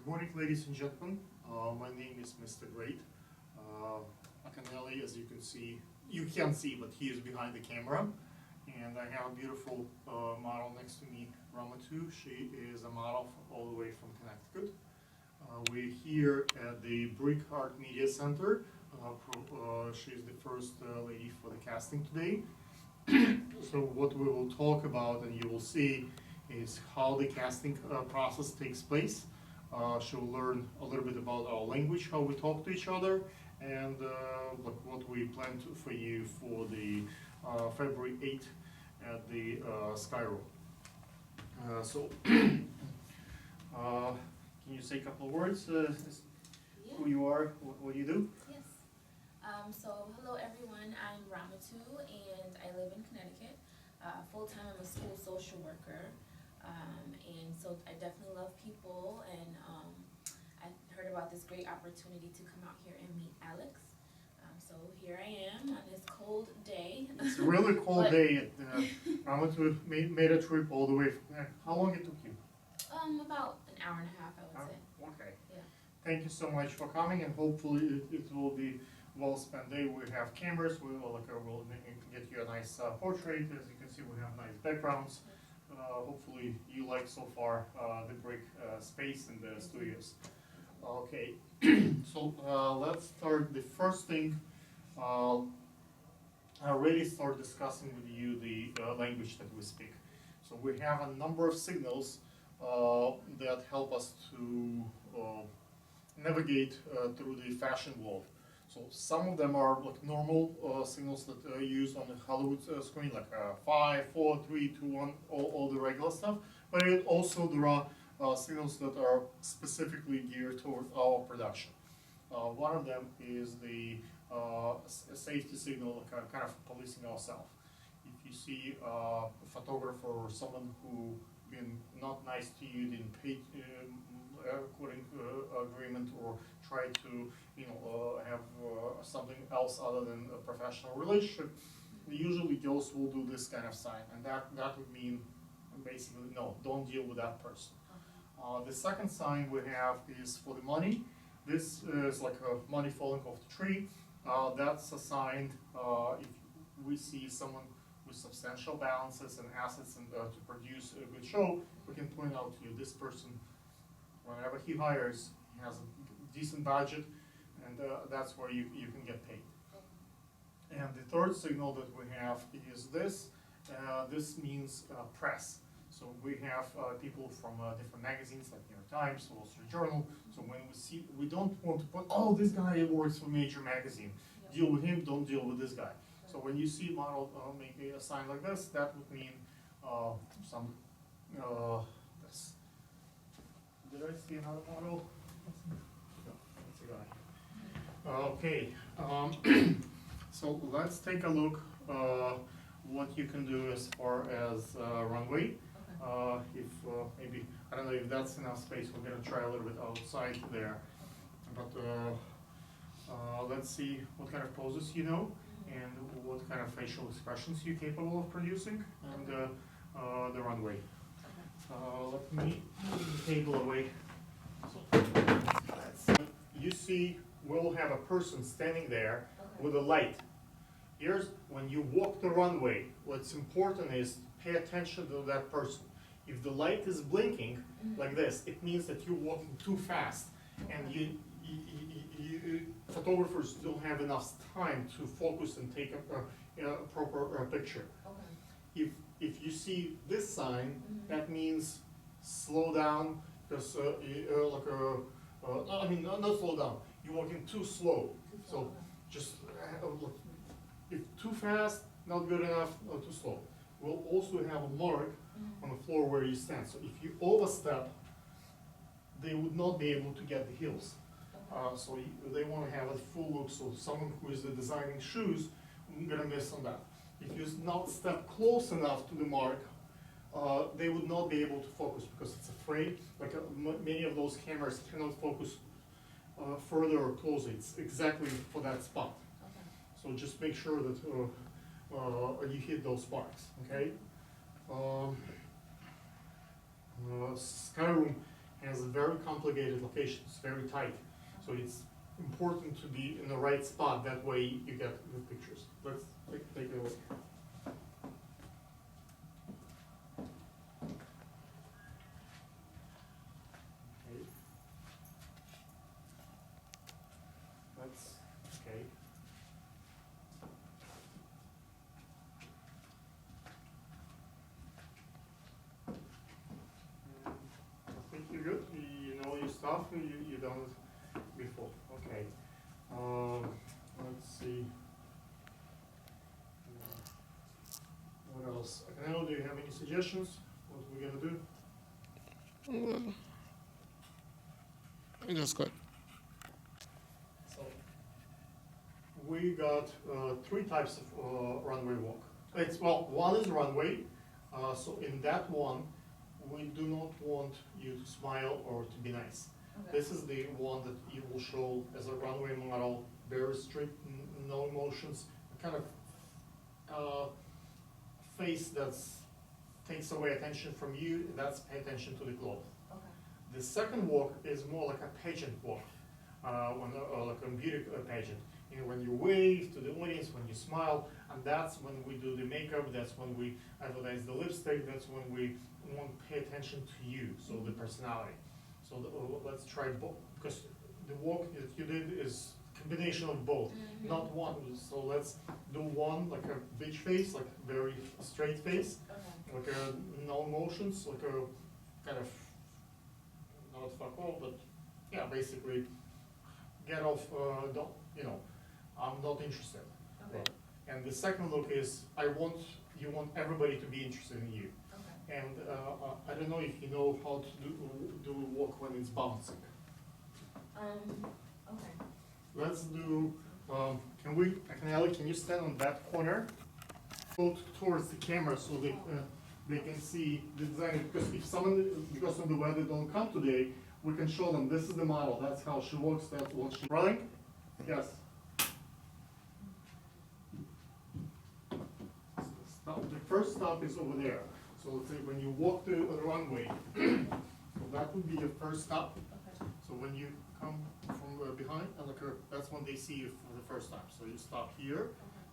Good morning, ladies and gentlemen. My name is Mr. Great. Akanelli, as you can see, you can't see, but he is behind the camera. And I have a beautiful model next to me, Ramatu. She is a model all the way from Connecticut. We're here at the Brick Art Media Center. She's the first lady for the casting today. So what we will talk about, and you will see, is how the casting process takes place. She'll learn a little bit about our language, how we talk to each other, and what we plan for you for the February 8th at the Sky Room. Can you say a couple of words? Yeah. Who you are, what you do? Yes. So hello everyone, I'm Ramatu and I live in Connecticut. Full-time I'm a school social worker. And so I definitely love people and I heard about this great opportunity to come out here and meet Alex. So here I am on this cold day. It's a really cold day. Ramatu made a trip all the way from there. How long it took you? About an hour and a half, I would say. Okay. Yeah. Thank you so much for coming, and hopefully it will be well spent day. We have cameras. We'll get you a nice portrait. As you can see, we have nice backgrounds. Hopefully you like so far the brick space in the studios. Okay, so let's start. The first thing, I already start discussing with you the language that we speak. So we have a number of signals that help us to navigate through the fashion world. So some of them are like normal signals that are used on the Hollywood screen, like 5, 4, 3, 2, 1, all the regular stuff. But also there are signals that are specifically geared toward our production. One of them is the safety signal, kind of policing ourselves. If you see a photographer or someone who been not nice to you, didn't pay according to agreement, or try to have something else other than a professional relationship, usually those will do this kind of sign, and that would mean basically no, don't deal with that person. The second sign we have is for the money. This is like money falling off the tree. That's a sign if we see someone with substantial balances and assets and to produce a good show, we can point out to you this person, whenever he hires, he has a decent budget, and that's where you can get paid. And the third signal that we have is this. This means press. So we have people from different magazines like New York Times, Wall Street Journal. So when we see, we don't want to put, oh, this guy works for a major magazine. Yep. Deal with him, don't deal with this guy. So when you see a model make a sign like this, that would mean some, this. Did I see another model? No, that's a guy. Okay, so let's take a look what you can do as far as runway. If maybe, I don't know if that's enough space, we're gonna try a little bit outside there. But let's see what kind of poses you know, and what kind of facial expressions you're capable of producing, and the runway. Let me move the table away. So, you see, we'll have a person standing there with a light. Here's when you walk the runway, what's important is pay attention to that person. If the light is blinking like this, it means that you're walking too fast, and photographers don't have enough time to focus and take a proper picture. Okay. If you see this sign, that means slow down, because I mean, not slow down. You're walking too slow. So just if too fast, not good enough, or too slow. We'll also have a mark on the floor where you stand. So if you overstep, they would not be able to get the heels. So they want to have a full look. So someone who is designing shoes, I'm gonna miss on that. If you not step close enough to the mark, they would not be able to focus because it's a frame. Like many of those cameras cannot focus further or closer. It's exactly for that spot. Okay. So just make sure that you hit those marks. Okay. Sky Room has a very complicated location, it's very tight. So it's important to be in the right spot, that way you get good pictures. Let's take a look. Okay. That's okay. I think you're good. You know your stuff. You done it before. Okay. Let's see. What else? Akanelo, do you have any suggestions? What we're gonna do? That's good. So we got three types of runway walk. One is runway. So in that one, we do not want you to smile or to be nice. Okay. This is the one that you will show as a runway model, very strict, no emotions, kind of face that's takes away attention from you. That's pay attention to the cloth. Okay. The second walk is more like a pageant walk, like a beauty pageant. You know, when you wave to the audience, when you smile, and that's when we do the makeup, that's when we advertise the lipstick, that's when we want to pay attention to you, so the personality. So let's try both, because the walk that you did is combination of both, Mhm. not one. So let's do one, like a bitch face, like very straight face, Okay. like no emotions, like a kind of, not fuck off, but yeah, basically get off, don't, you know, I'm not interested. Okay. And the second look is, you want everybody to be interested in you. Okay. And I don't know if you know how to do walk when it's bouncing. Okay. Let's do, Akanelo, can you stand on that corner? Go towards the camera so they can see the design, because if someone, because of the way they don't come today, we can show them, this is the model, that's how she walks, that's what she's running. Yes. Stop. The first stop is over there. So let's say when you walk the runway, so that would be your first stop. Okay. So when you come from behind, and that's when they see you for the first time. So you stop here,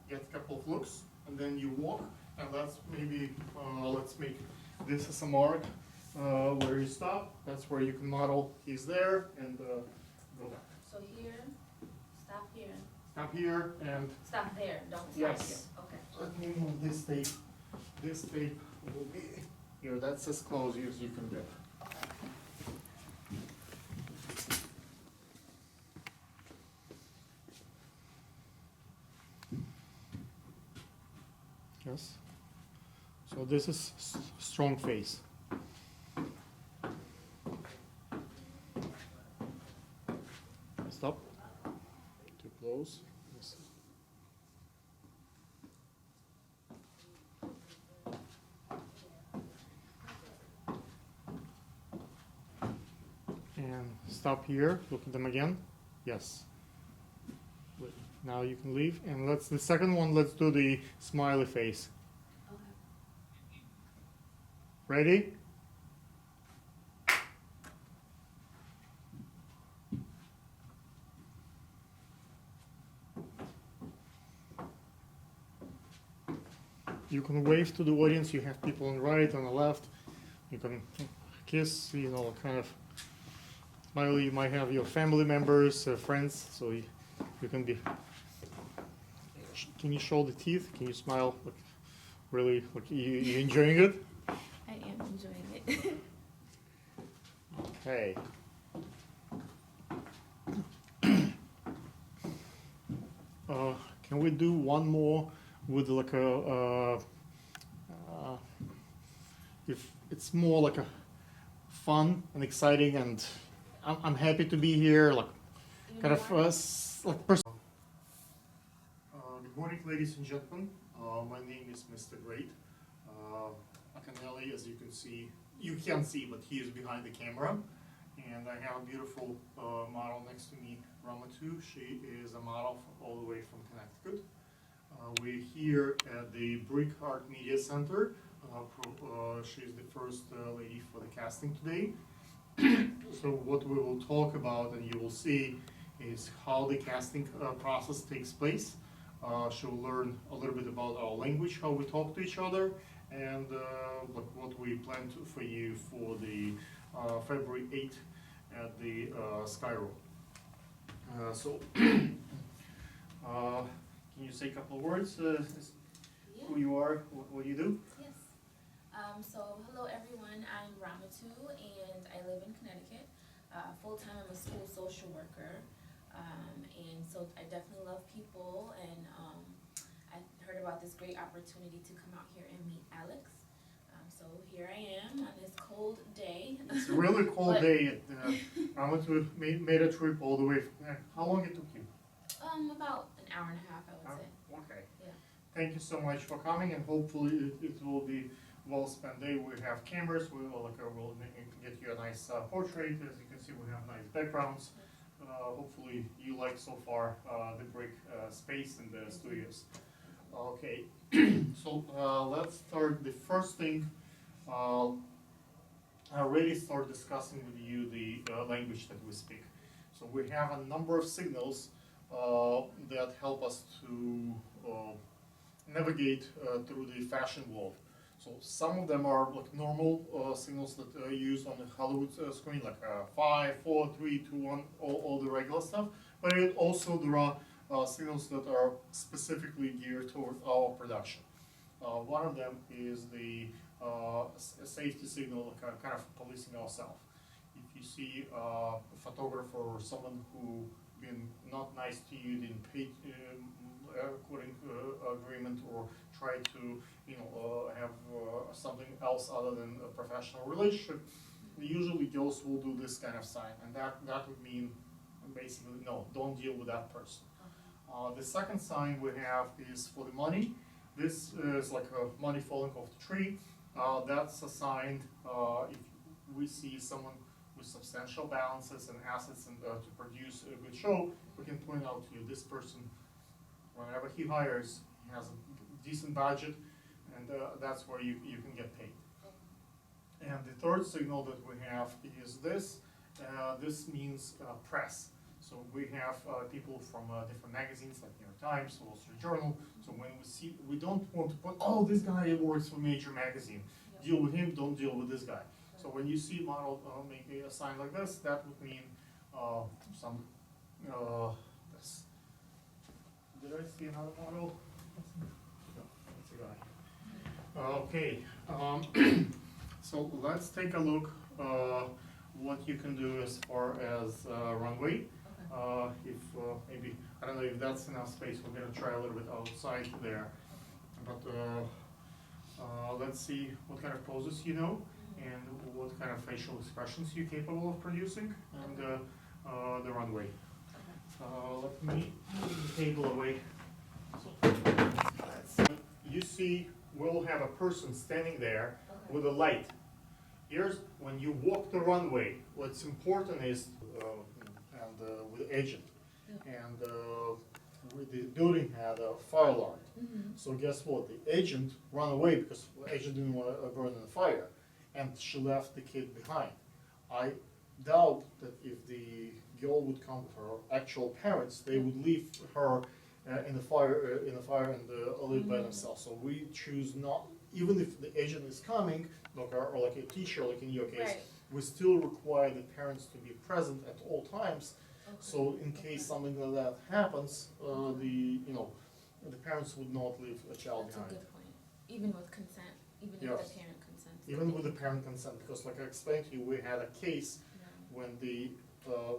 get a couple of looks, and then you walk, and that's maybe, let's make this as a mark where you stop. That's where you can model, he's there, and go back. So here, stop here, Stop here, and stop there, don't stop Yes. here. Okay. let me move this tape. This tape will be here, that's as close as you can get. Yes. So this is strong face. Stop. Too close. Yes. And stop here. Look at them again. Yes. Good. Now you can leave. And the second one. Let's do the smiley face. Okay. Ready? You can wave to the audience. You have people on the right, on the left. You can kiss, you know, kind of smiley. You might have your family members, friends, so you can be. Can you show the teeth? Can you smile? Look, really, look, you enjoying it? I am enjoying it. Okay. Can we do one more with like if it's more like a fun and exciting, and I'm happy to be here, like kind of like person. Good morning, ladies and gentlemen. My name is Mr. Great. Akanelo, as you can see, you can't see, but he is behind the camera. And I have a beautiful model next to me, Ramatu. She is a model all the way from Connecticut. We're here at the Brick Art Media Center. She's the first lady for the casting today. so what we will talk about and you will see is how the casting process takes place. She'll learn a little bit about our language, how we talk to each other, and what we plan for you for the February 8th at the Sky Road. So, can you say a couple of words? Yeah. Who you are, what you do? Yes. So hello everyone, I'm Ramatu and I live in Connecticut. Full-time I'm a school social worker. And so I definitely love people and I heard about this great opportunity to come out here and meet Alex. So here I am on this cold day. It's a really cold But- day. Ramatu made a trip all the way. How long it took you? About an hour and a half, I would say. Okay. Yeah. Thank you so much for coming, and hopefully it will be well spent day. We have cameras. We'll get you a nice portrait. As you can see, we have nice backgrounds. Hopefully you like so far the brick space in the studios. Okay, so let's start. The first thing, I already start discussing with you the language that we speak. So we have a number of signals that help us to navigate through the fashion world. So some of them are like normal signals that are used on the Hollywood screen, like 5, 4, 3, 2, 1, all the regular stuff. But also there are signals that are specifically geared toward our production. One of them is the safety signal, kind of policing ourselves. If you see a photographer or someone who been not nice to you, didn't pay according agreement, or try to have something else other than a professional relationship, usually girls will do this kind of sign, and that would mean basically no, don't deal with that person. The second sign we have is for the money. This is like money falling off the tree. That's a sign if we see someone with substantial balances and assets and to produce a good show, we can point out to you this person, whenever he hires, he has a decent budget, and that's where you can get paid. And the third signal that we have is this. This means press. So we have people from different magazines like New York Times, Wall Street Journal. So when we see, we don't want to put, oh, this guy works for major magazine. Deal with him, don't deal with this guy. So when you see model making a sign like this, that would mean some, this. Did I see another model? No, that's a guy. Okay, so let's take a look what you can do as far as runway. If maybe, I don't know if that's enough space, we're gonna try a little bit outside there. But let's see what kind of poses you know, and what kind of facial expressions you're capable of producing, and the runway. Let me move the table away. So, let's see. You see, we'll have a person standing there with a light. Here's when you walk the runway, what's important is, with agent, and with the building had a fire alarm. So guess what? The agent ran away because the agent didn't want to burn in the fire, and she left the kid behind. I doubt that if the girl would come with her actual parents, they would leave her in the fire and live by themselves. So we choose not, even if the agent is coming, or like a teacher, like in your case, Right. we still require the parents to be present at all times. So in case something like that happens, the parents would not leave a child That's a behind. good point. Even with consent, even if Yes. the parent consents. Even with the parent consent, because like I explained to you, we had a case Yeah. when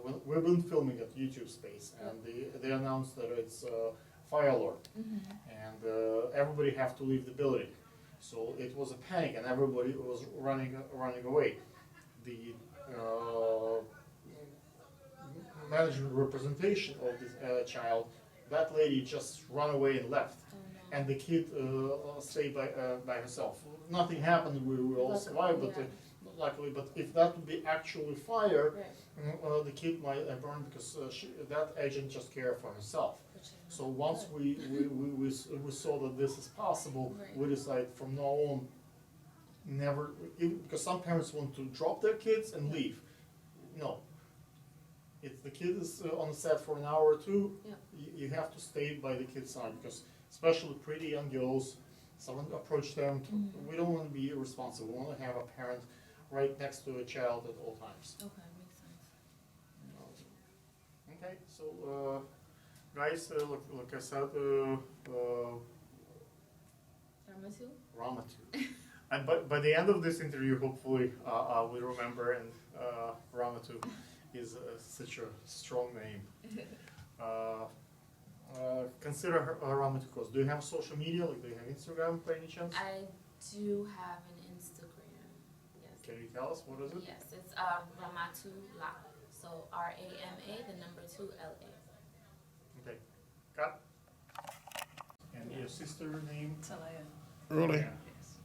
when we've been filming at YouTube Space, and they announced that it's fire alarm, and everybody have to leave the building. So it was a panic, and everybody was running away. The management representation of this child, that lady just ran away and left, Oh, no. and the kid stayed by herself. Nothing happened. We all survived, but luckily. But if that would be actually fire, Right. the kid might burn because that agent just cared for herself. Which is So not once good. we saw that this is possible, Right. we decided from now on, never, because some parents want to drop their kids and leave. you know, if the kid is on the set for an hour or two, Yeah. you have to stay by the kid's side, because especially pretty young girls, someone approach them, we don't wanna be irresponsible, we wanna have a parent right next to a child at all times. Okay, makes sense. Okay, so, guys, like I said, Ramatu? Ramatu. And by the end of this interview, hopefully, we remember, and Ramatu is such a strong name. Consider Ramatu Cross. Do you have social media? Like, do you have Instagram by any chance? I do have an Instagram, yes. Can you tell us, what is it? Yes, it's Ramatu La. So RAMA, the number 2 LA. Okay, cut. And your sister name? Talaya. Really? Yes.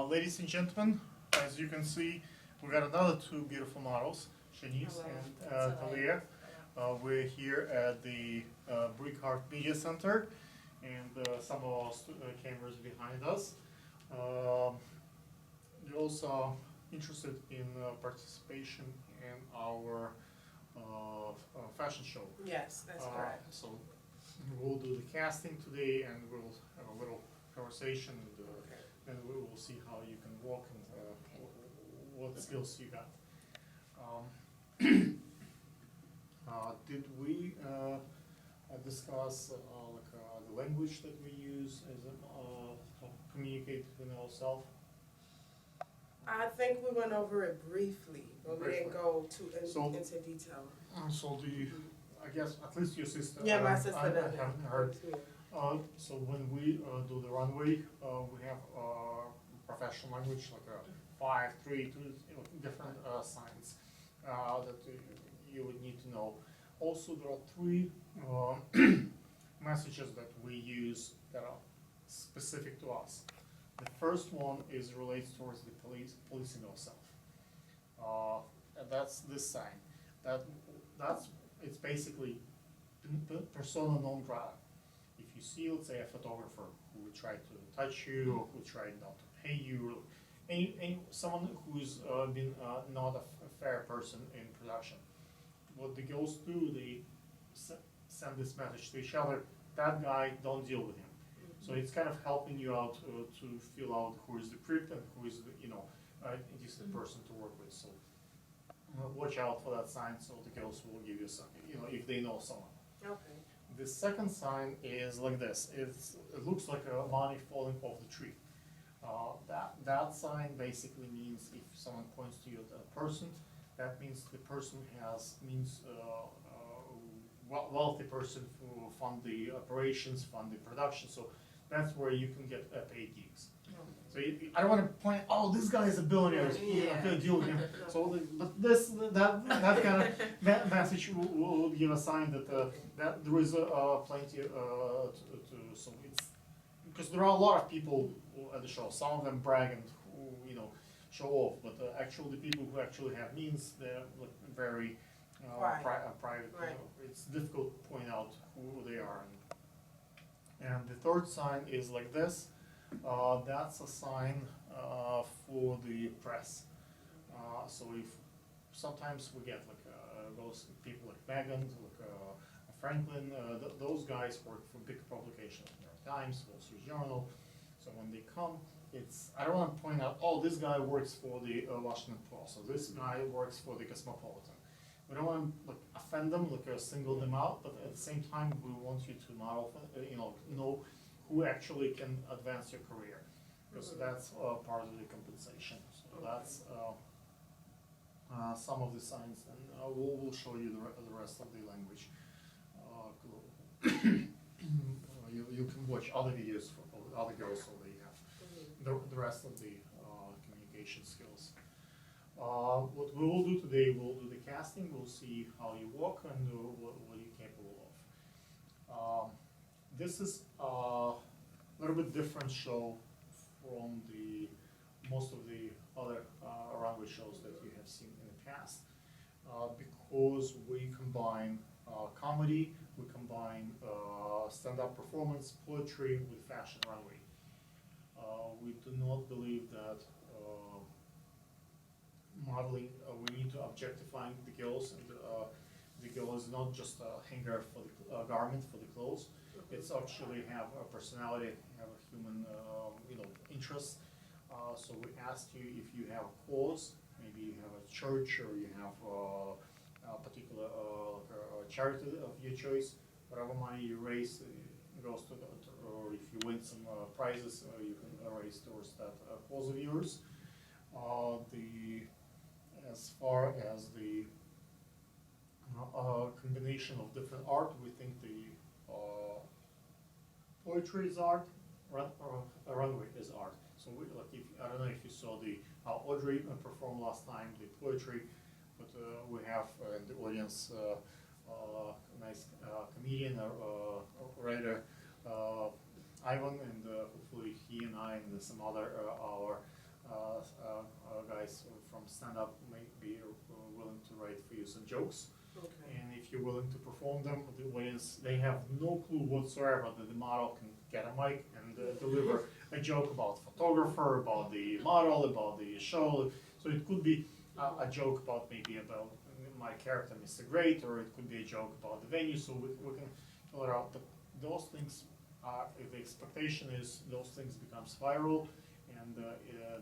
Ladies and gentlemen, as you can see, we got another two beautiful models, Shanice Hello. and Talia. Talia. We're here at the Brickhart Media Center, and some of our cameras behind us. Girls are interested in participation in our fashion show. Yes, that's correct. So we'll do the casting today, and we'll have a little conversation, and then we will see how you can walk and what skills you got. Did we discuss the language that we use as to communicate within ourselves? I think we went over it briefly, but we didn't go So- into detail. So I guess at least your sister. Yeah, my I sister does. haven't heard. So when we do the runway, we have professional language, like 5, 3, 2, different signs that you would need to know. Also, there are 3 messages that we use that are specific to us. The first one is relates towards the policing ourselves. And that's this sign. It's basically persona non grata. If you see, let's say, a photographer who would try to touch you, or who would try not to pay you, someone who's been not a fair person in production, what the girls do, they send this message to each other: that guy, don't deal with him. So it's kind of helping you out to feel out who is the creep and who is the, decent person to work with. So watch out for that sign, so the girls will give you some, if they know someone. Okay. The second sign is like this. It looks like a money falling off the tree. That sign basically means if someone points to you at a person, that means the person means wealthy person who fund the operations, fund the production. So that's where you can get paid gigs. So I don't want to point, this guy is a billionaire, I'm gonna deal with him. So, but that kind of message will give a sign that there is plenty so it's because there are a lot of people at the show. Some of them brag and show off, but actually the people who actually have means, they're very private. Right. It's difficult to point out who they are. And the third sign is like this. That's a sign for the press. So if sometimes we get those people like Megan, like Franklin, those guys work for big publications, New York Times, Wall Street Journal. So when they come, I don't want to point out, this guy works for the Washington Post, so this guy works for the Cosmopolitan. We don't want to offend them, single them out, but at the same time, we want you to model, know who actually can advance your career, because that's part of the compensation. So that's some of the signs, and we'll show you the rest of the language. You can watch other videos for other girls, so they have the rest of the communication skills. What we will do today, we'll do the casting, we'll see how you walk and what you're capable of. This is a little bit different show from most of the other runway shows that you have seen in the past, because we combine comedy, we combine stand-up performance, poetry with fashion runway. We do not believe that modeling, we need to objectifying the girls, and the girl is not just a hanger for the garment for the clothes. It's actually have a personality, have a human, interest. So we asked you if you have a cause, maybe you have a church or you have a particular charity of your choice. Whatever money you raise goes to the, or if you win some prizes, you can raise towards that cause of yours. As far as the combination of different art, we think the poetry is art, runway is art. So we, like, if, I don't know if you saw the Audrey perform last time, the poetry, but we have in the audience a nice comedian, writer, Ivan, and hopefully he and I and some other our guys from stand-up may be willing to write for you some jokes. Okay. And if you're willing to perform them, the audience, they have no clue whatsoever that the model can get a mic and deliver a joke about photographer, about the model, about the show. So it could be a joke about maybe about my character, Mr. Great, or it could be a joke about the venue, so we can fill it out. But those things, if the expectation is those things becomes viral, and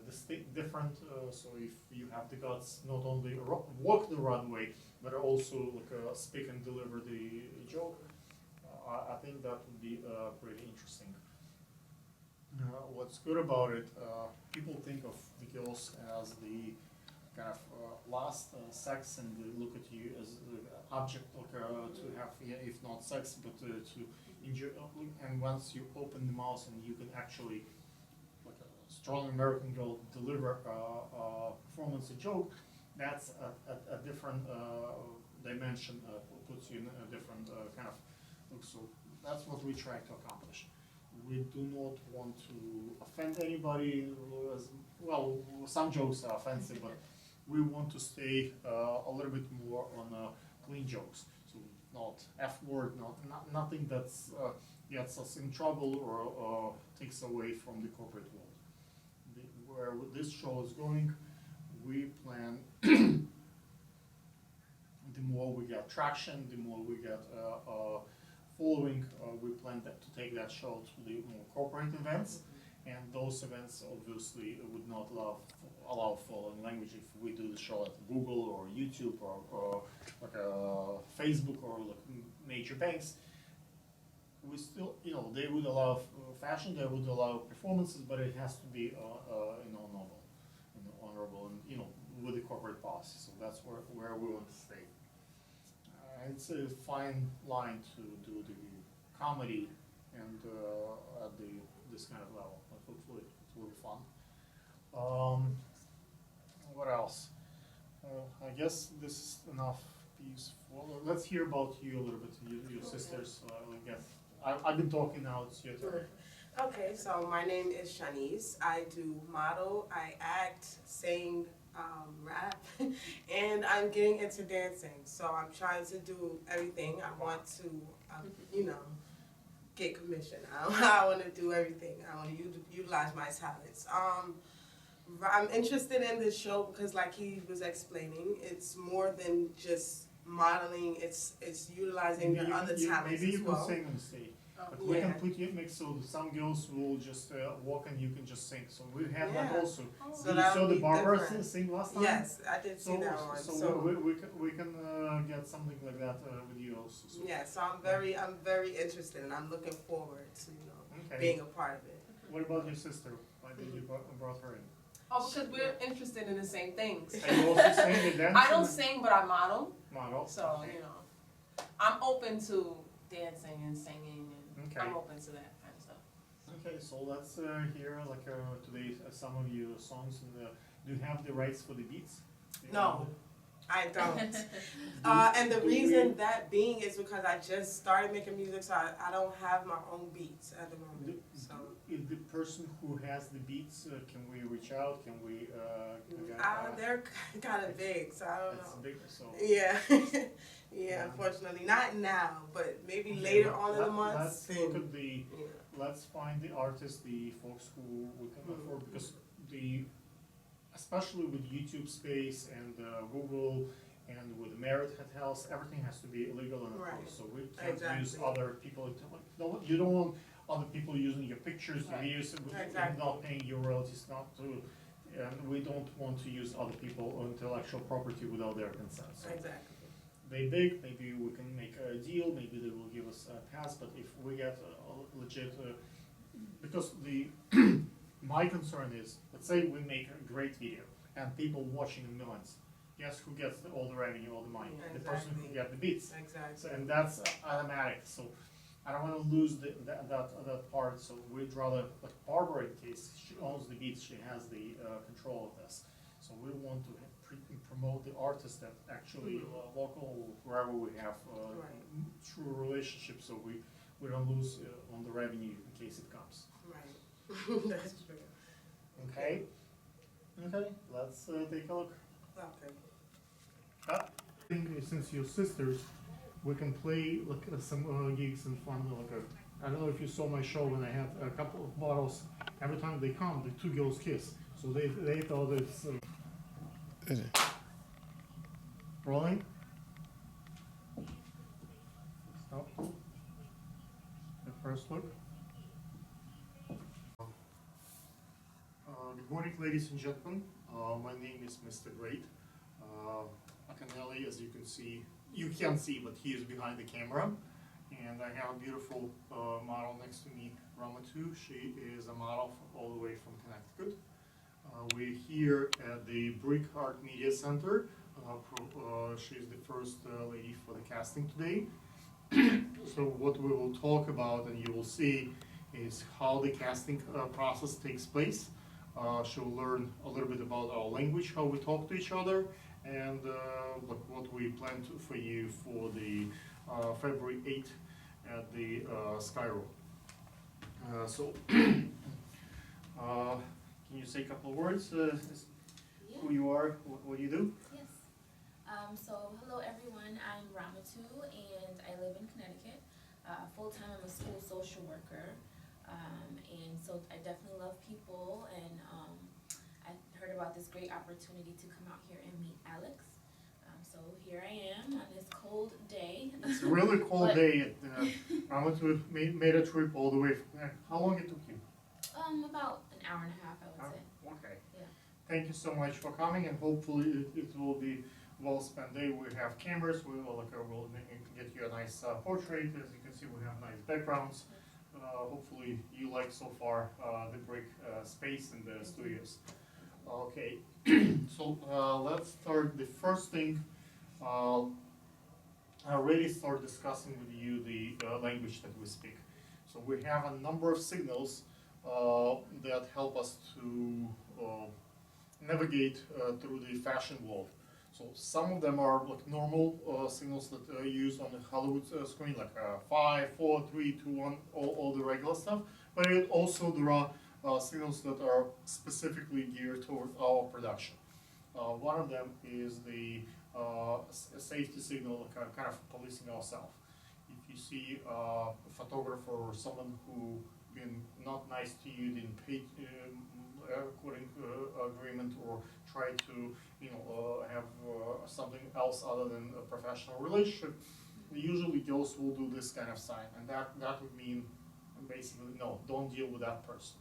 distinct, different, so if you have the guts, not only walk the runway, but also like speak and deliver the joke, I think that would be pretty interesting. What's good about it, people think of the girls as the kind of last sex, and they look at you as the object, like, to have, yeah, if not sex, but to enjoy. And once you open the mouth and you can actually, like a strong American girl, deliver performance, a joke, that's a different dimension, puts you in a different kind of look. So that's what we try to accomplish. We do not want to offend anybody. Well, some jokes are offensive, but we want to stay a little bit more on clean jokes. So not F word, nothing that's gets us in trouble or takes away from the corporate world. Where this show is going, we plan. The more we get traction, the more we get following, we plan to take that show to the more corporate events, and those events obviously would not allow foreign language. If we do the show at Google or YouTube or like Facebook or like major banks, we still, they would allow fashion, they would allow performances, but it has to be noble, honorable, and with the corporate policy. So that's where we want to stay. It's a fine line to do the comedy and at this kind of level, but hopefully it will be fun. What else? I guess this is enough piece for. Let's hear about you a little bit, your sisters. I've been talking now. It's your turn. Okay, so my name is Shanice. I do model, I act, sing, rap, and I'm getting into dancing. So I'm trying to do everything. I want to, get commission. I want to do everything. I want to utilize my talents. I'm interested in this show because, like he was explaining, it's more than just modeling. It's utilizing your other talents Maybe you as well. can sing on stage. But we can put you mix, so some girls will just walk and you can just sing. So we have that also. So you saw the be Barbara different. sing last time? Yes, I did see that one. So we can get something like that with you also. So. Yeah, so I'm very interested, and I'm looking forward to being a part of it. What about your sister? Why did you brought her in? Oh, because we're interested in the same things. Are you also sing and dance? I don't sing, but I model. Model. So, I'm open to dancing and singing, and Okay. I'm open to that kind of stuff. Okay, so let's hear today some of your songs. And do you have the rights for the beats? No, I don't. And the do reason we- that being is because I just started making music, so I don't have my own beats at the moment. So If the person who has the beats, can we reach out? Can we? they're kind of big, so I don't It's know. big, so. Yeah, yeah. Unfortunately, not now, but maybe later on in the month. Let's look at the. Yeah. Let's find the artists, the folks who we can afford, because especially with YouTube Space and Google and with Merit Hotels, everything has to be legal and Right. approved. So we can't use Exactly. other people. You don't want other people using your pictures, your Right. videos, and Exactly. not paying your royalties, not to. And we don't want to use other people's intellectual property without their consent. So Exactly. they big, maybe we can make a deal, maybe they will give us a pass, but if we get a legit, because my concern is, let's say we make a great video and people watching in millions, guess who gets all the revenue, all the money? The person who Exactly. get the beats. Exactly. So, and that's automatic, so I don't wanna lose that part, so we'd rather, like Barbara in case, she owns the beats, she has the, control of this. So we want to promote the artists that actually, local, wherever we have, Right. true relationships, so we don't lose, on the revenue in case it comes. Right. That's true. Okay? Okay, let's, take a look. Okay. I think since you're sisters, we can play like some gigs and fun. Like I don't know if you saw my show when I had a couple of models. Every time they come, the two girls kiss. So they thought it's rolling. Stop. The first look. Good morning, ladies and gentlemen. My name is Mr. Great. Akanelli, as you can see, you can't see, but he is behind the camera. And I have a beautiful model next to me, Ramatu. She is a model all the way from Connecticut. We're here at the Brick Art Media Center. She's the first lady for the casting today. So what we will talk about, and you will see, is how the casting process takes place. She'll learn a little bit about our language, how we talk to each other, and what we plan for you for the February 8th at the Sky Room. So, can you say a couple of words? Yeah. Who you are, what do you do? Yes. So hello everyone, I'm Ramatu and I live in Connecticut. Full-time I'm a school social worker. And so I definitely love people and I heard about this great opportunity to come out here and meet Alex. So here I am on this cold day. It's a really cold But- day. Ramatu made a trip all the way from there. How long it took you? About an hour and a half, I would say. Okay. Yeah. Thank you so much for coming, and hopefully it will be well spent day. We have cameras, we'll get you a nice portrait. As you can see, we have nice backgrounds. Hopefully you like so far the brick space and the studios. Okay, so let's start. The first thing, I already start discussing with you the language that we speak. So we have a number of signals that help us to navigate through the fashion world. So some of them are like normal signals that are used on the Hollywood screen, like 5, 4, 3, 2, 1, all the regular stuff. But also there are signals that are specifically geared toward our production. One of them is the safety signal, kind of policing ourselves. If you see a photographer or someone who been not nice to you, didn't pay according to agreement, or try to have something else other than a professional relationship, usually girls will do this kind of sign, and that would mean basically no, don't deal with that person.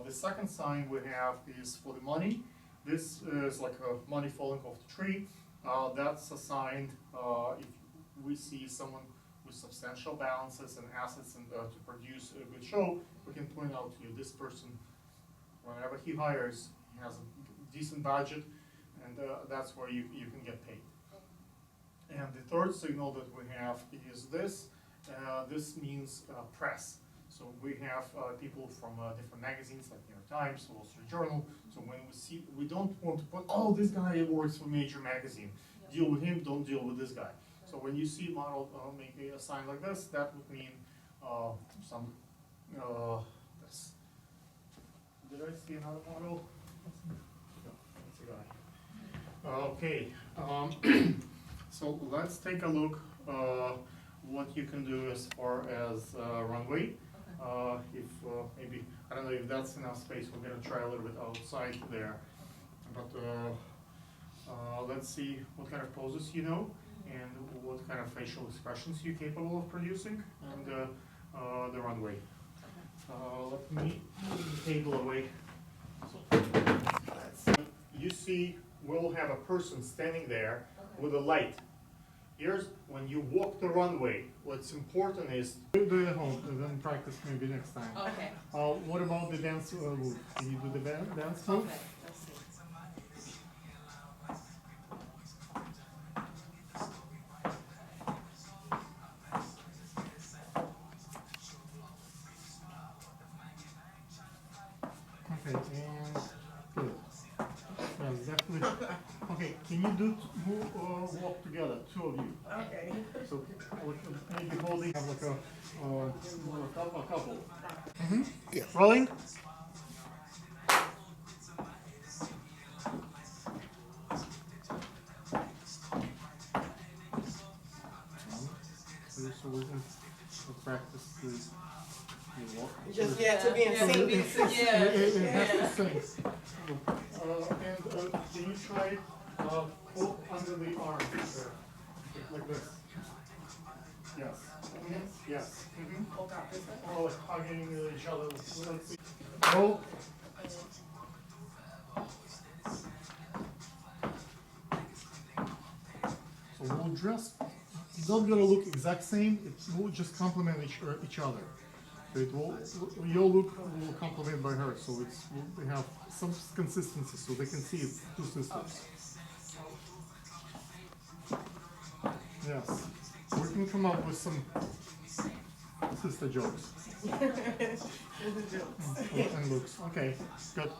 The second sign we have is for the money. This is like money falling off the tree. That's a sign if we see someone with substantial balances and assets and to produce a good show, we can point out to you this person, whenever he hires, he has a decent budget, and that's where you can get paid. And the third signal that we have is this. This means press. So we have people from different magazines like New York Times, Wall Street Journal. So when we see, we don't want to put, oh, this guy works for major magazine. Deal with him, don't deal with this guy. So when you see a model make a sign like this, that would mean some, this. Did I see another model? No, that's a guy. Okay, so let's take a look what you can do as far as runway. If maybe, I don't know if that's enough space, we're gonna try a little bit outside there. but let's see what kind of poses you know and what kind of facial expressions you're capable of producing and the runway. Let me move the table away. So, let's see. You see, we'll have a person standing there with a light. Here's when you walk the runway. What's important is do it at home and then practice maybe next time. Okay, What about the dance move? Can you do the dance move? okay, let's see. Okay, and good. Yes, definitely. Okay, can you do walk together, two of you? Okay. So maybe holding have like a couple. Mm-hmm. Yeah. Rolling. So we can practice the walk. Just to be in Yeah, sync. yeah. It has to sing. And can you try pull under the arm there, like this? Yes. Mhm. Yes. Mm-hmm. Oh, hugging each other. Let's see. Roll. So we'll dress. It's not gonna look exact same. It will just complement each other. So it will your look will complement by her. So we have some consistency, so they can see it's two sisters. Yes, we can come up with some sister jokes and looks. Okay, good.